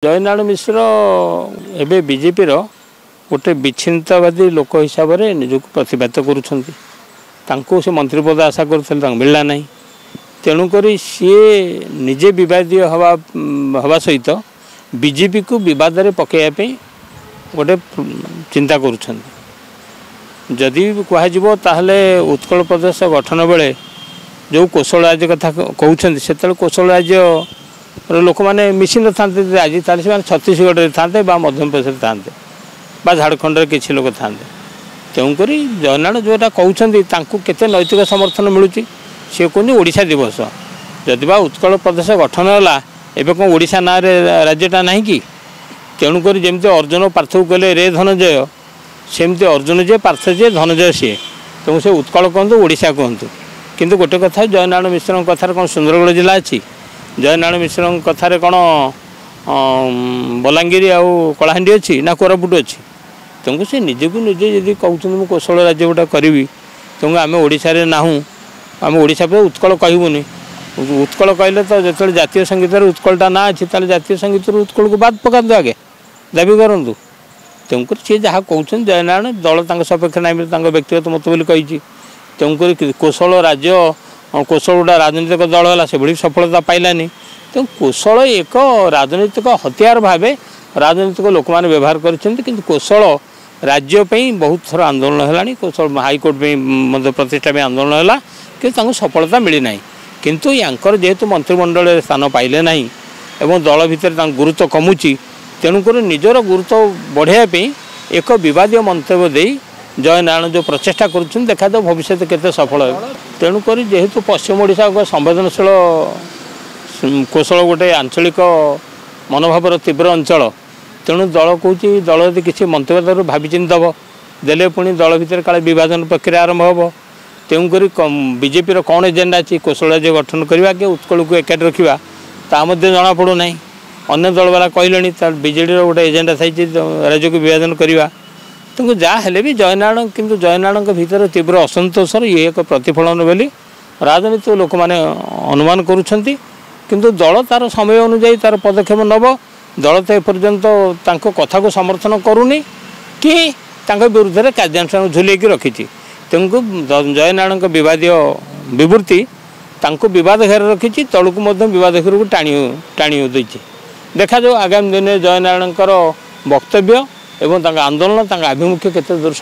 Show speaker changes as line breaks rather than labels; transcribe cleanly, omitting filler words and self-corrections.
जयनारायण मिश्र एवं बीजेपी गोटे विच्छिन्नतावादी लोक हिसाब से निजक प्रतिपादित करुँच से मंत्री पद आशा कर मिलला ना तेणुक सी निजे विवादीय हवा सहित बीजेपी को विवाद में पकड़ापी गोटे चिंता करुँच कहले उत्कल प्रदेश गठन बेले जो कौशल राज्य कथा कहते से कौशल राज्य लोक मैंने मिसी न था आज से छत्तीसगढ़ था मध्यप्रदेश था झाड़खंड किसी लोग था तेणुक जयनारायण जोटा कहते केते नैतिक समर्थन मिलूँ सी कहते ओडिशा दिवस जदि बा उत्कल प्रदेश गठन है कौन ओडिशा ना राज्यटा ना कि तेणुक जमी अर्जुन पार्थ को कहले रे धनंजय सेमती अर्जुन जे पार्थ जे धनंजय सी तेणु से उत्कल कहतु ओडिशा कहतु किंतु गोटे कथा जयनारायण मिश्र कथार कौन सुंदरगढ़ जिला अच्छी जयनारायण मिश्र कथार कौन बलांगीर आउ कलाहांडी अच्छी ना कोरापुट अच्छी तेणु से निजे को निजे यदि कहते मुझे कौशल राज्य गोटा करी तेणु आम ओडिशा नाहूँ आम ओडिशा पे उत्कल कहबूनी उत्कल कहले तो जो जातीय संगीत उत्कलटा ना अच्छी जातीय संगीत उत्कल को बाद पका आगे दाबी करूँ तेणुक सी जहाँ कहते जयनारायण दल सपेक्ष ना व्यक्तिगत मत बोली कही तेणुक कौशल राज्य कौशल गोटा राजनीतिक दल है से भाई सफलता पाइलानी तेणु कौशल एक राजनीतिक हथियार भाव राजनीतिक लोक मैंने व्यवहार कर कौशल राज्यपाई बहुत थर आंदोलन है कौशल हाईकोर्ट में प्रतिष्ठा में आंदोलन है कि सफलता मिलना किंतु यांकर जेहेतु मंत्रिमंडल स्थान पाइले ना एवं दल भितर गुरुत्व कमुची तेणुक निजर गुरुत्व बढ़ाई एक विवादीय मंतव्य दे जयनारायण जो प्रचेषा कर देखा दो भविष्य केते सफल है तेणुक जेहेतु पश्चिम ओडिशा एक संवेदनशील कौशल गोटे आंचलिक मनोभावर तीव्र अंचल तेणु दल कौच दल यदि किसी मंतव्य भावी दब देले पुणी दल भितर काले विभाजन प्रक्रिया आरंभ हो तेणुक बीजेपी कौन एजेंडा अच्छी कौशल राज्य गठन करवा कि उत्कल को एकाठी रखा ता जना पड़ूना अन्य दल वाला कहले बीजेडी गोटे एजेंडा थी राज्य को विभाजन करवा तेणु जहाँ हेले भी जयनारायण किंतु जयनारायण भीतर तीव्र असंतोषर ये एक प्रतिफलन बोली राजनीतिक लोक मैंने अनुमान करुँच किंतु दल तार समय अनुजाई तार पदक्षेप नब दल तो एपर्यंत कथा को समर्थन करूनी कि विरुद्ध में कार्यानुष्ठान झुलैक रखी तेणुक जयनारायण विवादीय विवृत्ति विवाद घेर रखी तलू को विवाद घेर को टाणी देती देखा जाऊ आगामी दिन जयनारायण वक्तव्य एवं आंदोलन आभिमुख्य केते दूर